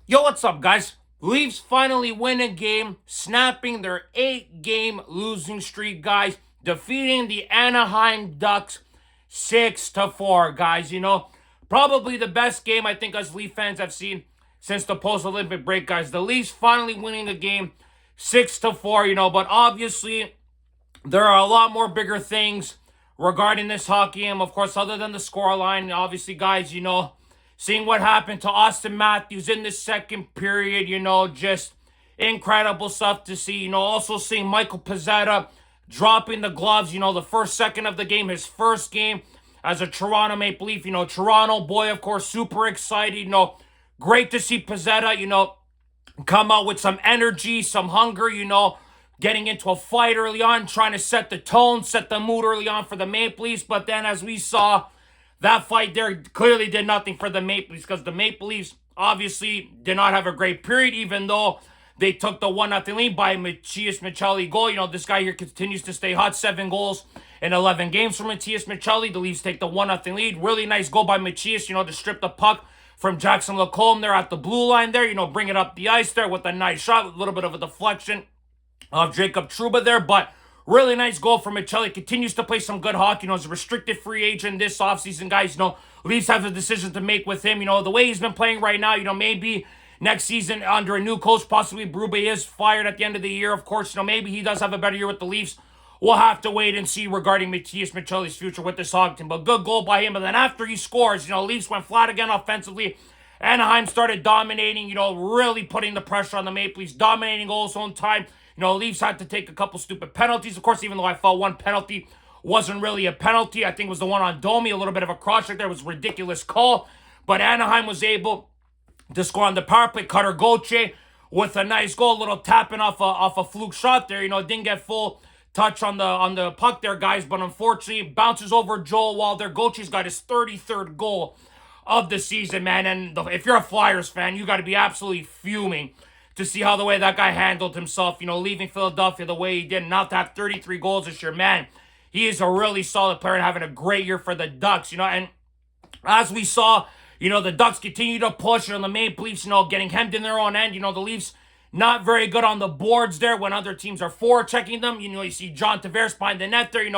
Yo, what's up, guys? Leafs finally win a game, snapping their 8-game losing streak, guys, defeating the Anaheim Ducks 6-4, guys. Probably the best game I think us Leaf fans have seen since the post-Olympic break, guys. The Leafs finally winning the game 6-4, but obviously there are a lot more bigger things regarding this hockey game, of course, other than the scoreline. Obviously, guys, seeing what happened to Austin Matthews in the second period, just incredible stuff to see. Also seeing Michael Pezzetta dropping the gloves, the first second of the game, his first game as a Toronto Maple Leaf. Toronto boy, of course, super excited. Great to see Pezzetta, come out with some energy, some hunger, getting into a fight early on, trying to set the tone, set the mood early on for the Maple Leafs. But then, as we saw, that fight there clearly did nothing for the Maple Leafs, because the Maple Leafs obviously did not have a great period, even though they took the 1-0 lead by Matthias Michelli goal. This guy here continues to stay hot. 7 goals in 11 games from Matthias Michelli. The Leafs take the 1-0 lead. Really nice goal by Matthias, to strip the puck from Jackson Lacombe there at the blue line there, bring it up the ice there with a nice shot, with a little bit of a deflection of Jacob Trouba there, but really nice goal from Michelli. Continues to play some good hockey, as a restricted free agent this offseason, guys. Leafs have a decision to make with him. The way he's been playing right now, maybe next season under a new coach, possibly Berube is fired at the end of the year, of course. Maybe he does have a better year with the Leafs. We'll have to wait and see regarding Matthias Michelli's future with this hockey team. But good goal by him. But then after he scores, Leafs went flat again offensively. Anaheim started dominating, really putting the pressure on the Maple Leafs, dominating goals on time. Leafs had to take a couple stupid penalties. Of course, even though I felt one penalty wasn't really a penalty, I think it was the one on Domi, a little bit of a cross-check there. It was a ridiculous call. But Anaheim was able to score on the power play. Cutter Gauthier with a nice goal, a little tapping off a fluke shot there. Didn't get full touch on the puck there, guys. But unfortunately, bounces over Joel Wall there. Gauthier's got his 33rd goal of the season, man. And if you're a Flyers fan, you got to be absolutely fuming to see how the way that guy handled himself, leaving Philadelphia the way he did, not to have 33 goals this year. Man, he is a really solid player and having a great year for the Ducks, and as we saw, the Ducks continue to push, the Maple Leafs, getting hemmed in their own end. The Leafs not very good on the boards there when other teams are forechecking them. You see John Tavares behind the net there,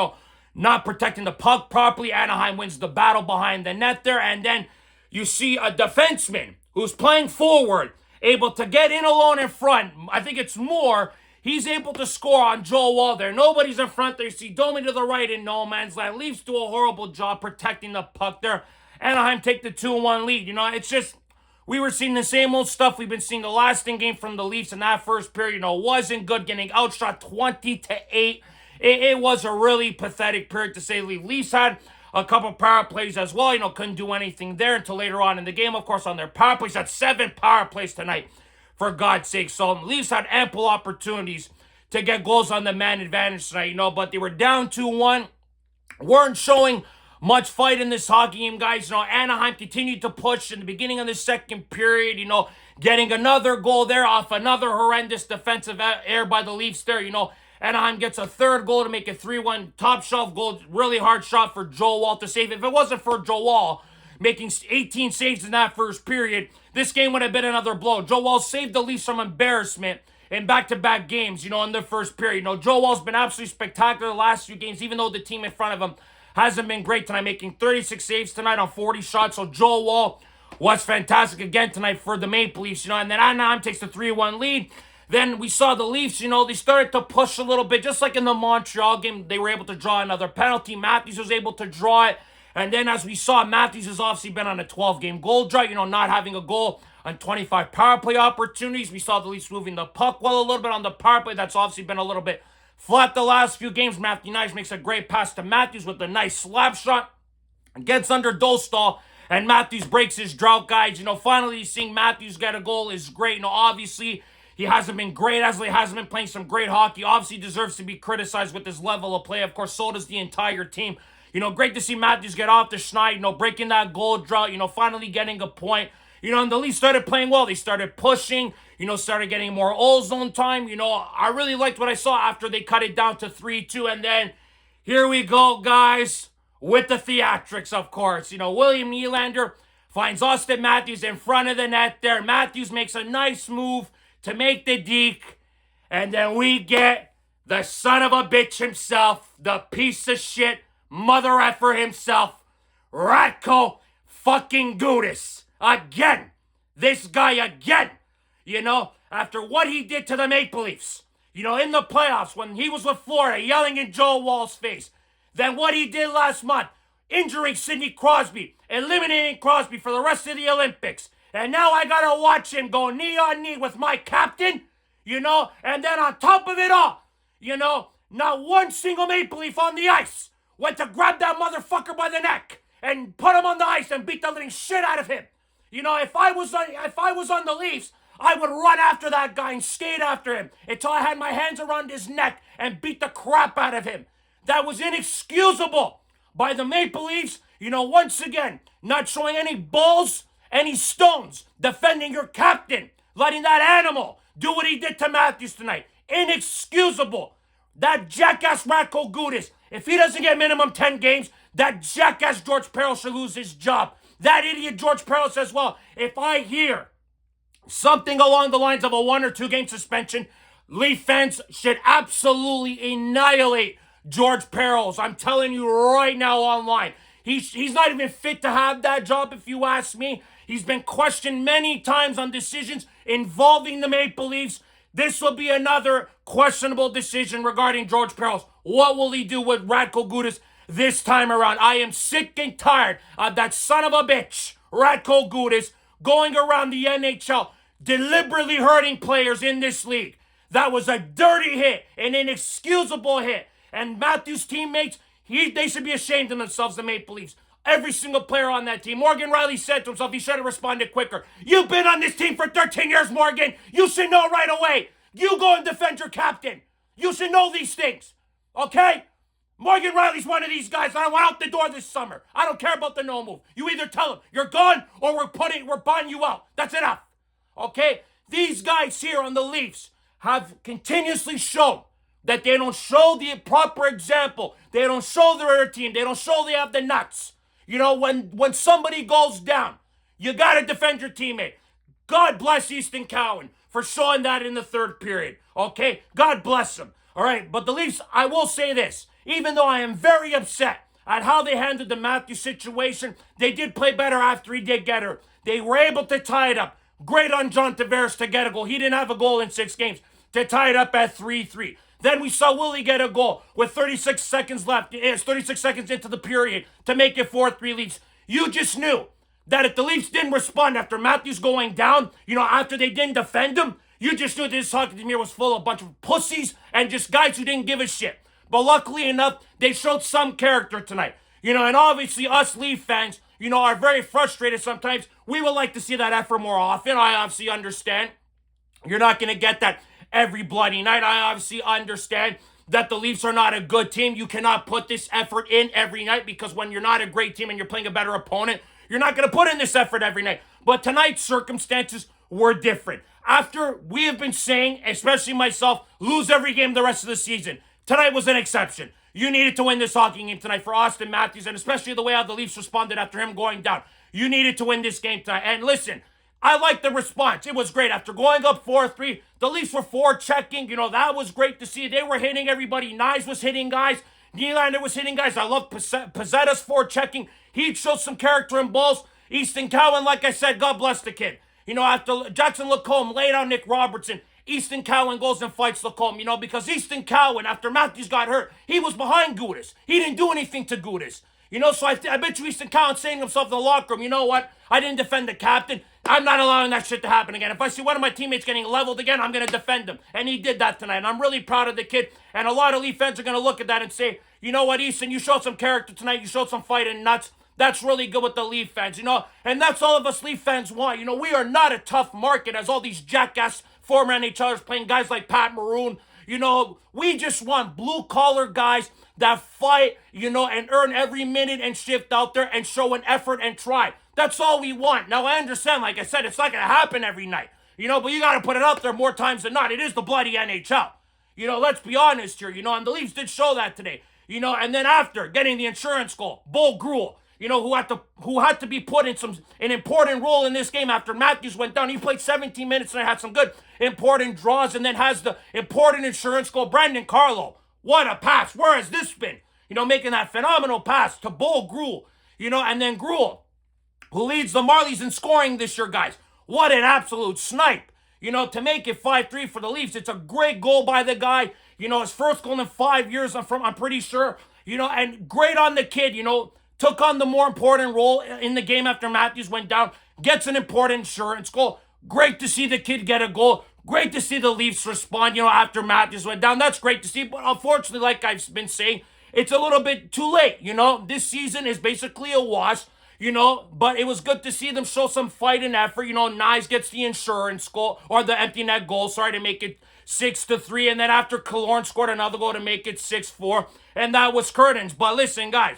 not protecting the puck properly. Anaheim wins the battle behind the net there, and then you see a defenseman who's playing forward, able to get in alone in front. I think it's more. He's able to score on Joel Wall there. Nobody's in front there. You see Domi to the right in no man's land. Leafs do a horrible job protecting the puck there. Anaheim take the 2-1 lead. It's just, we were seeing the same old stuff we've been seeing the last game from the Leafs in that first period. Wasn't good, getting outshot 20-8. It was a really pathetic period, to say the least. Leafs had a couple power plays as well. Couldn't do anything there until later on in the game. Of course, on their power plays, had 7 power plays tonight, for God's sake. So Leafs had ample opportunities to get goals on the man advantage tonight, but they were down 2-1. Weren't showing much fight in this hockey game, guys. Anaheim continued to push in the beginning of the second period, getting another goal there off another horrendous defensive error by the Leafs there, Anaheim gets a third goal to make it 3-1. Top shelf goal. Really hard shot for Joel Wall to save. If it wasn't for Joel Wall making 18 saves in that first period, this game would have been another blow. Joel Wall saved the Leafs from embarrassment in back-to-back games, in the first period. Joel Wall's been absolutely spectacular the last few games, even though the team in front of him hasn't been great tonight, making 36 saves tonight on 40 shots. So Joel Wall was fantastic again tonight for the Maple Leafs, and then Anaheim takes the 3-1 lead. Then we saw the Leafs, they started to push a little bit, just like in the Montreal game. They were able to draw another penalty. Matthews was able to draw it. And then as we saw, Matthews has obviously been on a 12-game goal drought, not having a goal on 25 power play opportunities. We saw the Leafs moving the puck well a little bit on the power play. That's obviously been a little bit flat the last few games. Matthew Knies makes a great pass to Matthews with a nice slap shot. Gets under Dostal, and Matthews breaks his drought, guys. Finally seeing Matthews get a goal is great. Obviously, he hasn't been great, as he hasn't been playing some great hockey. Obviously, deserves to be criticized with his level of play. Of course, so does the entire team. Great to see Matthews get off the schneid, breaking that goal drought, finally getting a point. And the Leafs started playing well. They started pushing, started getting more all-zone time. I really liked what I saw after they cut it down to 3-2. And then, here we go, guys, with the theatrics, of course. William Nylander finds Austin Matthews in front of the net there. Matthews makes a nice move to make the deke. And then we get the son of a bitch himself, the piece of shit mother effer himself, Radko fucking Gudas. Again. This guy again. After what he did to the Maple Leafs. In the playoffs when he was with Florida yelling in Joe Wall's face. Then what he did last month, injuring Sidney Crosby, eliminating Crosby for the rest of the Olympics. And now I gotta watch him go knee on knee with my captain, and then on top of it all, not one single Maple Leaf on the ice went to grab that motherfucker by the neck and put him on the ice and beat the living shit out of him. If I was on the Leafs, I would run after that guy and skate after him until I had my hands around his neck and beat the crap out of him. That was inexcusable by the Maple Leafs. Once again, not showing any balls, any stones, defending your captain, letting that animal do what he did to Matthews tonight. Inexcusable. That jackass Radko Gudas, if he doesn't get minimum 10 games, that jackass George Peros should lose his job. That idiot George Peros as well. If I hear something along the lines of a 1 or 2 game suspension, Leaf fans should absolutely annihilate George Peros. I'm telling you right now online. He's not even fit to have that job if you ask me. He's been questioned many times on decisions involving the Maple Leafs. This will be another questionable decision regarding George Peros. What will he do with Radko Gudas this time around? I am sick and tired of that son of a bitch, Radko Gudas, going around the NHL deliberately hurting players in this league. That was a dirty hit, an inexcusable hit. And Matthews' teammates, they should be ashamed of themselves, the Maple Leafs. Every single player on that team. Morgan Riley said to himself he should have responded quicker. You've been on this team for 13 years, Morgan. You should know right away. You go and defend your captain. You should know these things. Okay? Morgan Riley's one of these guys that I want out the door this summer. I don't care about the no move. You either tell him you're gone or we're buying you out. That's enough. Okay? These guys here on the Leafs have continuously shown that they don't show the proper example. They don't show their team. They don't show they have the nuts. When somebody goes down, you got to defend your teammate. God bless Easton Cowan for showing that in the third period. Okay? God bless him. All right? But the Leafs, I will say this. Even though I am very upset at how they handled the Matthews situation, they did play better after he did get her. They were able to tie it up. Great on John Tavares to get a goal. He didn't have a goal in 6 games to tie it up at 3-3. Then we saw Willie get a goal with 36 seconds left. It's 36 seconds into the period to make it 4-3 Leafs. You just knew that if the Leafs didn't respond after Matthews going down, after they didn't defend him, you just knew this hockey team here was full of a bunch of pussies and just guys who didn't give a shit. But luckily enough, they showed some character tonight. And obviously us Leaf fans, are very frustrated sometimes. We would like to see that effort more often. I obviously understand. You're not going to get that every bloody night. I obviously understand that the Leafs are not a good team. You cannot put this effort in every night because when you're not a great team and you're playing a better opponent, you're not going to put in this effort every night. But tonight's circumstances were different. After we have been saying, especially myself, lose every game the rest of the season, tonight was an exception. You needed to win this hockey game tonight for Austin Matthews, and especially the way how the Leafs responded after him going down. You needed to win this game tonight. And listen, I like the response. It was great. After going up 4-3, the Leafs were forechecking. That was great to see. They were hitting everybody. Knies was hitting guys. Nylander was hitting guys. I love Pezzetta's forechecking. He showed some character in balls. Easton Cowan, like I said, God bless the kid. After Jackson Lacombe laid out Nick Robertson, Easton Cowan goes and fights Lacombe, because Easton Cowan, after Matthews got hurt, he was behind Gudas. He didn't do anything to Gudas. So I bet you Easton Cowan saying to himself in the locker room, you know what? I didn't defend the captain. I'm not allowing that shit to happen again. If I see one of my teammates getting leveled again, I'm going to defend him. And he did that tonight. And I'm really proud of the kid. And a lot of Leaf fans are going to look at that and say, you know what, Easton, you showed some character tonight. You showed some fight and nuts. That's really good with the Leaf fans, And that's all of us Leaf fans want. We are not a tough market as all these jackass former NHLers playing guys like Pat Maroon. We just want blue-collar guys that fight, and earn every minute and shift out there and show an effort and try. That's all we want. Now, I understand, like I said, it's not going to happen every night, but you got to put it out there more times than not. It is the bloody NHL. Let's be honest here, and the Leafs did show that today, and then after getting the insurance goal, Bull Gruel, who had to be put in an important role in this game after Matthews went down. He played 17 minutes and had some good important draws, and then has the important insurance goal. Brandon Carlo, what a pass! Where has this been? Making that phenomenal pass to Bull Gruel. And then Gruel, who leads the Marlies in scoring this year, guys. What an absolute snipe. To make it 5-3 for the Leafs. It's a great goal by the guy. His first goal in 5 years, I'm pretty sure. And great on the kid, took on the more important role in the game after Matthews went down. Gets an important insurance goal. Great to see the kid get a goal. Great to see the Leafs respond, after Matthews went down. That's great to see. But unfortunately, like I've been saying, it's a little bit too late. This season is basically a wash. But it was good to see them show some fight and effort. Nyes gets the insurance goal, or the empty net goal, to make it 6-3. And then after Killorn scored another goal to make it 6-4. And that was curtains. But listen, guys,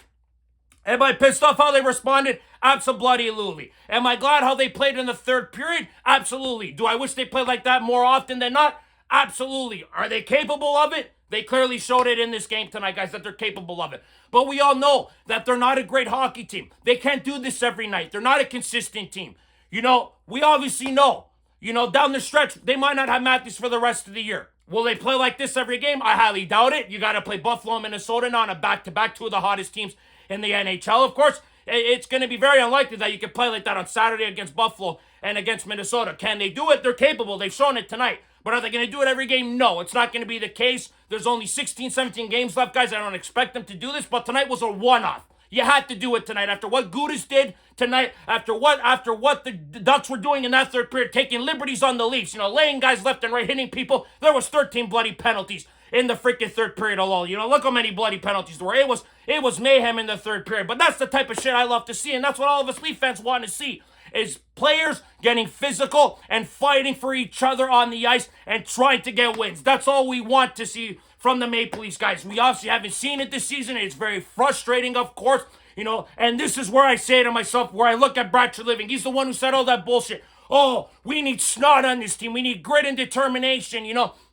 am I pissed off how they responded? Absolutely. Am I glad how they played in the third period? Absolutely. Do I wish they played like that more often than not? Absolutely. Are they capable of it? They clearly showed it in this game tonight, guys, that they're capable of it. But we all know that they're not a great hockey team. They can't do this every night. They're not a consistent team. We obviously know, down the stretch, they might not have Matthews for the rest of the year. Will they play like this every game? I highly doubt it. You got to play Buffalo and Minnesota now on a back-to-back, two of the hottest teams in the NHL, of course. It's going to be very unlikely that you can play like that on Saturday against Buffalo and against Minnesota. Can they do it? They're capable. They've shown it tonight. But are they going to do it every game? No, it's not going to be the case. There's only 16, 17 games left, guys. I don't expect them to do this, but tonight was a one-off. You had to do it tonight. After what Gudas did tonight, after what the Ducks were doing in that third period, taking liberties on the Leafs, laying guys left and right, hitting people, there was 13 bloody penalties in the freaking third period alone. Look how many bloody penalties there were. It was mayhem in the third period. But that's the type of shit I love to see, and that's what all of us Leaf fans want to see, is players getting physical and fighting for each other on the ice and trying to get wins. That's all we want to see from the Maple Leafs, guys. We obviously haven't seen it this season. It's very frustrating, of course, and this is where I say to myself, where I look at Brad Treliving. He's the one who said all that bullshit. Oh, we need snot on this team. We need grit and determination.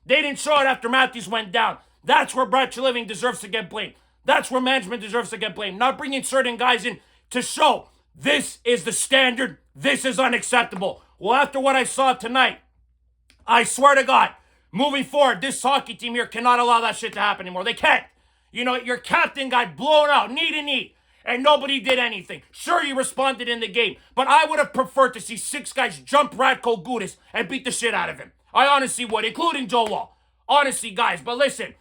They didn't show it after Matthews went down. That's where Brad Treliving deserves to get blamed. That's where management deserves to get blamed. Not bringing certain guys in to show this is the standard. This is unacceptable. Well, after what I saw tonight, I swear to God, moving forward, this hockey team here cannot allow that shit to happen anymore. They can't. Your captain got blown out, knee to knee, and nobody did anything. Sure, you responded in the game, but I would have preferred to see 6 guys jump Radko Gudas and beat the shit out of him. I honestly would, including Joe Wall. Honestly, guys, but listen,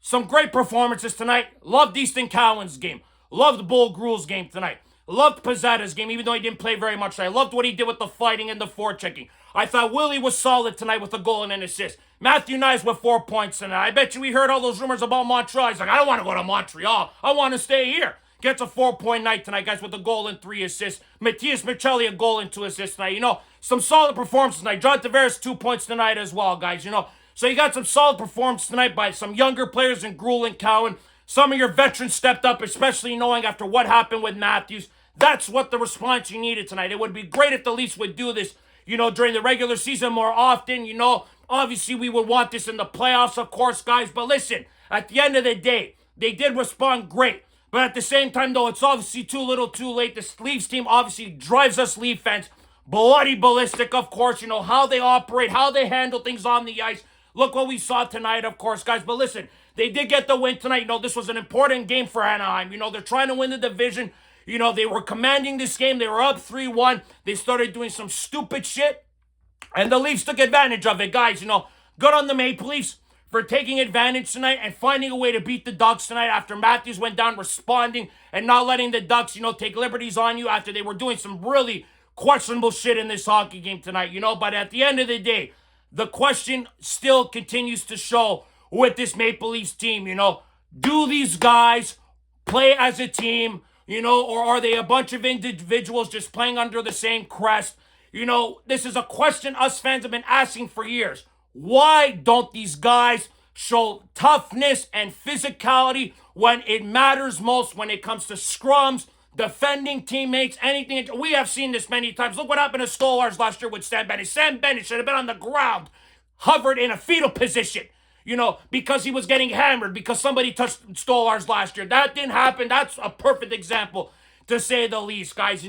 some great performances tonight. Loved Easton Cowan's game. Loved Bull Gruel's game tonight. Loved Pizzetta's game, even though he didn't play very much. I loved what he did with the fighting and the forechecking. I thought Willie was solid tonight with a goal and an assist. Matthew Nyes with 4 points tonight. I bet you we heard all those rumors about Montreal. He's like, I don't want to go to Montreal. I want to stay here. Gets a 4-point night tonight, guys, with a goal and 3 assists. Matthias Michelli, a goal and 2 assists tonight. Some solid performances tonight. John Tavares, 2 points tonight as well, guys. So you got some solid performances tonight by some younger players in Gruel and Cowan. Some of your veterans stepped up, especially knowing after what happened with Matthews. That's what the response you needed tonight. It would be great if the Leafs would do this, during the regular season more often. Obviously we would want this in the playoffs, of course, guys. But listen, at the end of the day, they did respond great. But at the same time, though, it's obviously too little too late. This Leafs team obviously drives us Leaf fans bloody ballistic, of course. How they operate, how they handle things on the ice. Look what we saw tonight, of course, guys. But listen, they did get the win tonight. This was an important game for Anaheim. They're trying to win the division. They were commanding this game. They were up 3-1. They started doing some stupid shit, and the Leafs took advantage of it, guys. Good on the Maple Leafs for taking advantage tonight and finding a way to beat the Ducks tonight after Matthews went down, responding and not letting the Ducks, take liberties on you after they were doing some really questionable shit in this hockey game tonight, But at the end of the day, the question still continues to show with this Maple Leafs team, do these guys play as a team? Or are they a bunch of individuals just playing under the same crest? This is a question us fans have been asking for years. Why don't these guys show toughness and physicality when it matters most, when it comes to scrums, defending teammates, anything? We have seen this many times. Look what happened to Stolarz last year with Sam Bennett. Sam Bennett should have been on the ground, hovered in a fetal position. Because he was getting hammered, because somebody touched Stolarz last year. That didn't happen. That's a perfect example to say the least, guys.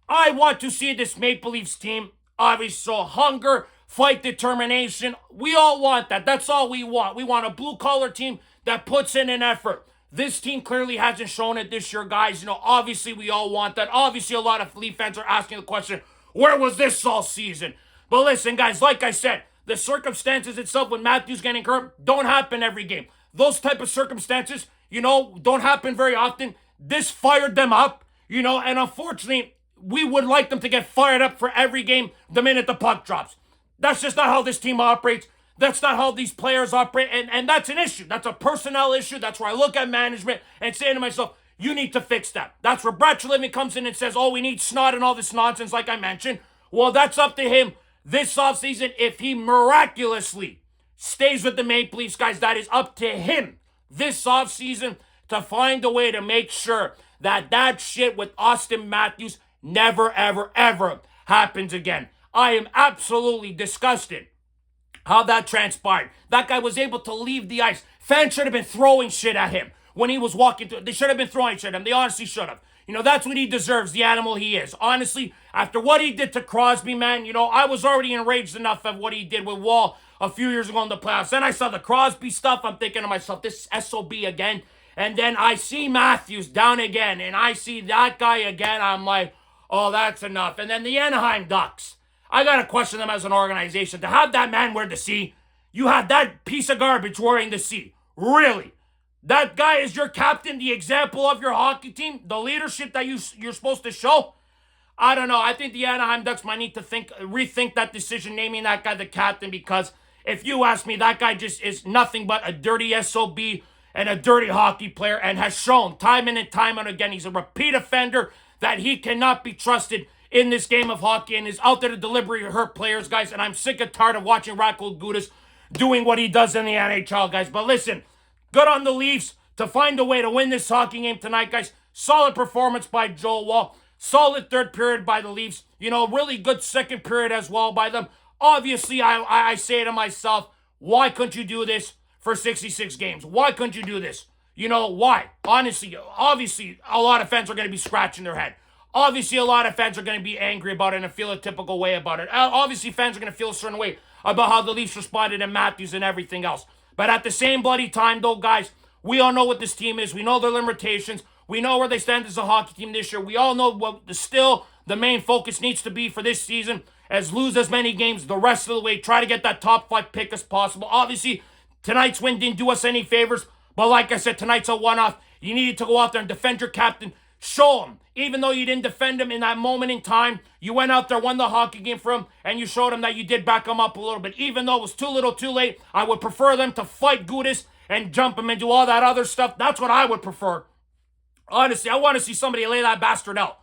I want to see this Maple Leafs team, obviously, so hunger, fight, determination. We all want that. That's all we want. We want a blue-collar team that puts in an effort. This team clearly hasn't shown it this year, guys. Obviously, we all want that. Obviously, a lot of Leaf fans are asking the question, where was this all season? But listen, guys, like I said, the circumstances itself with Matthews getting hurt don't happen every game. Those type of circumstances, don't happen very often. This fired them up, and unfortunately, we would like them to get fired up for every game the minute the puck drops. That's just not how this team operates. That's not how these players operate, and that's an issue. That's a personnel issue. That's where I look at management and say to myself, you need to fix that. That's where Brad Treliving comes in and says, oh, we need Snot and all this nonsense like I mentioned. Well, that's up to him this offseason. If he miraculously stays with the Maple Leafs, guys, that is up to him this offseason to find a way to make sure that shit with Austin Matthews never, ever, ever happens again. I am absolutely disgusted how that transpired. That guy was able to leave the ice. Fans should have been throwing shit at him when he was walking through. They should have been throwing shit at him. They honestly should have. That's what he deserves, the animal he is. Honestly, after what he did to Crosby, man, I was already enraged enough of what he did with Wall a few years ago in the playoffs. Then I saw the Crosby stuff. I'm thinking to myself, this SOB again. And then I see Matthews down again, and I see that guy again. I'm like, oh, that's enough. And then the Anaheim Ducks. I got to question them as an organization. To have that man wear the C, you have that piece of garbage wearing the C. Really? That guy is your captain, the example of your hockey team, the leadership that you're supposed to show? I don't know. I think the Anaheim Ducks might need to rethink that decision, naming that guy the captain, because if you ask me, that guy just is nothing but a dirty SOB and a dirty hockey player, and has shown time and time and again he's a repeat offender, that he cannot be trusted in this game of hockey and is out there to deliberately hurt players, guys. And I'm sick and tired of watching Radko Gudas doing what he does in the NHL, guys. But listen, good on the Leafs to find a way to win this hockey game tonight, guys. Solid performance by Joel Wall. Solid third period by the Leafs. Really good second period as well by them. Obviously, I say to myself, why couldn't you do this for 66 games? Why couldn't you do this? Why? Honestly, obviously, a lot of fans are going to be scratching their head. Obviously, a lot of fans are going to be angry about it and feel a typical way about it. Obviously, fans are going to feel a certain way about how the Leafs responded to Matthews and everything else. But at the same bloody time, though, guys, we all know what this team is. We know their limitations. We know where they stand as a hockey team this year. We all know what the main focus needs to be for this season, as lose as many games the rest of the way. Try to get that top 5 pick as possible. Obviously, tonight's win didn't do us any favors. But like I said, tonight's a one-off. You needed to go out there and defend your captain. Show him. Even though you didn't defend him in that moment in time, you went out there, won the hockey game for him, and you showed him that you did back him up a little bit. Even though it was too little too late, I would prefer them to fight Gudas and jump him and do all that other stuff. That's what I would prefer. Honestly, I want to see somebody lay that bastard out.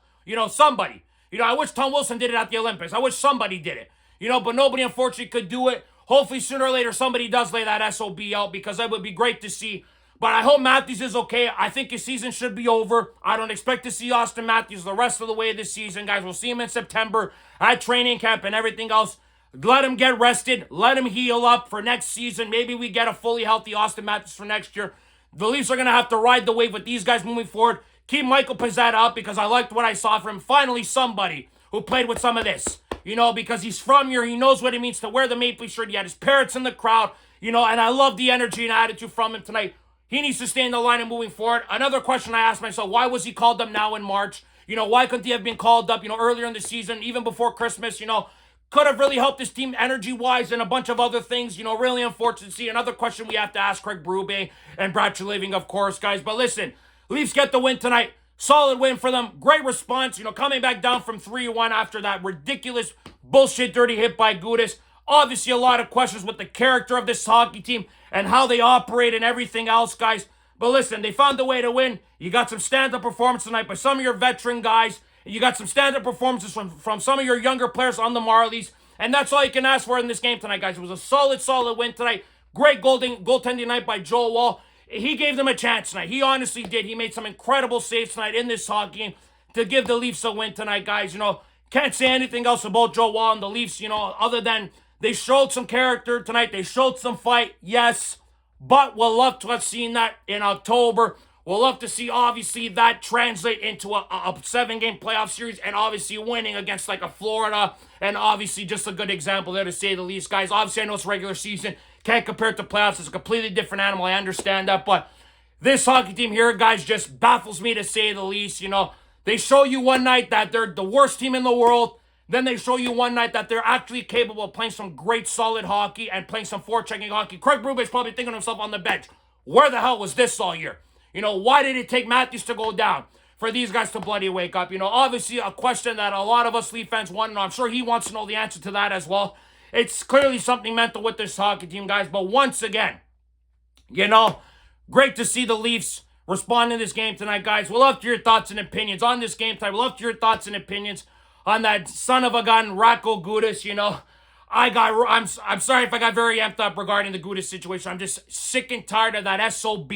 Somebody. I wish Tom Wilson did it at the Olympics. I wish somebody did it. But nobody, unfortunately, could do it. Hopefully, sooner or later, somebody does lay that SOB out, because that would be great to see. But I hope Matthews is okay. I think his season should be over. I don't expect to see Austin Matthews the rest of the way this season, guys. We'll see him in September at training camp and everything else. Let him get rested. Let him heal up for next season. Maybe we get a fully healthy Austin Matthews for next year. The Leafs are going to have to ride the wave with these guys moving forward. Keep Michael Pezzetta up, because I liked what I saw from him. Finally, somebody who played with some of this. Because he's from here. He knows what it means to wear the Maple Leaf shirt. He had his parents in the crowd. And I love the energy and attitude from him tonight. He needs to stay in the line and moving forward. Another question I asked myself, why was he called up now in March? Why couldn't he have been called up, earlier in the season, even before Christmas? Could have really helped his team energy-wise and a bunch of other things. Really unfortunate to see. Another question we have to ask Craig Berube and Brad Treliving, of course, guys. But listen, Leafs get the win tonight. Solid win for them. Great response, coming back down from 3-1 after that ridiculous bullshit dirty hit by Gudas. Obviously, a lot of questions with the character of this hockey team and how they operate and everything else, guys. But listen, they found a way to win. You got some stand-up performance tonight by some of your veteran guys. You got some stand-up performances from some of your younger players on the Marlies. And that's all you can ask for in this game tonight, guys. It was a solid win tonight. Great goaltending night by Joel Wall. He gave them a chance tonight. He honestly did. He made some incredible saves tonight in this hockey game to give the Leafs a win tonight, guys. Can't say anything else about Joel Wall and the Leafs, other than they showed some character tonight. They showed some fight, yes. But we'll love to have seen that in October We'll love to see, obviously, that translate into a 7-game playoff series and obviously winning against like a Florida. And obviously just a good example there to say the least, guys. Obviously, I know it's regular season. Can't compare it to playoffs. It's a completely different animal. I understand that. But this hockey team here, guys, just baffles me to say the least. You know, they show you one night that they're the worst team in the world. Then they show you one night that they're actually capable of playing some great, solid hockey and playing some forechecking hockey. Craig Brubaker's probably thinking to himself on the bench, where the hell was this all year? You know, why did it take Matthews to go down for these guys to bloody wake up? You know, obviously a question that a lot of us Leaf fans want, and I'm sure he wants to know the answer to that as well. It's clearly something mental with this hockey team, guys. But once again, you know, great to see the Leafs respond in this game tonight, guys. We'll love to your thoughts and opinions on this game tonight. We'll love to your thoughts and opinions on that son of a gun, Rocco Gudas. You know, I'm sorry if I got very amped up regarding the Gudas situation. I'm just sick and tired of that SOB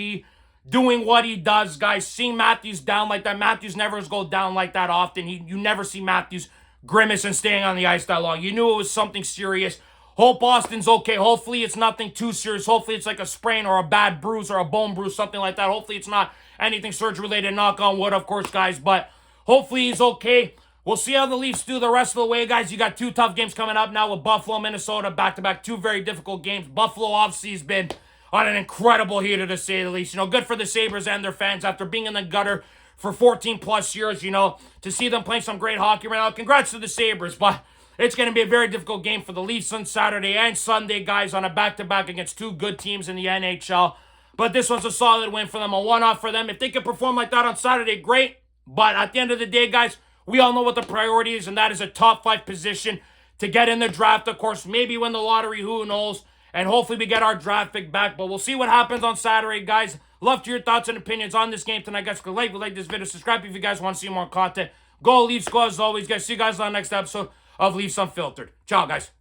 doing what he does, guys. Seeing Matthews down like that. Matthews never go down like that often. You never see Matthews grimace and staying on the ice that long. You knew it was something serious. Hope Austin's okay. Hopefully it's nothing too serious. Hopefully it's like a sprain or a bad bruise or a bone bruise, something like that. Hopefully it's not anything surgery related. Knock on wood, of course, guys. But hopefully he's okay. We'll see how the Leafs do the rest of the way, guys. You got 2 tough games coming up now with Buffalo, Minnesota, back-to-back, 2 very difficult games. Buffalo obviously has been on an incredible heater, to say the least. You know, good for the Sabres and their fans after being in the gutter for 14-plus years, you know, to see them playing some great hockey right now. Congrats to the Sabres, but it's going to be a very difficult game for the Leafs on Saturday and Sunday, guys, on a back-to-back against 2 good teams in the NHL. But this one's a solid win for them, a one-off for them. If they can perform like that on Saturday, great. But at the end of the day, guys, we all know what the priority is, and that is a top 5 position to get in the draft. Of course, maybe win the lottery, who knows? And hopefully we get our draft pick back. But we'll see what happens on Saturday, guys. Love to your thoughts and opinions on this game tonight, guys. Like this video. Subscribe if you guys want to see more content. Go Leafs, go as always, guys. See you guys on the next episode of Leafs Unfiltered. Ciao, guys.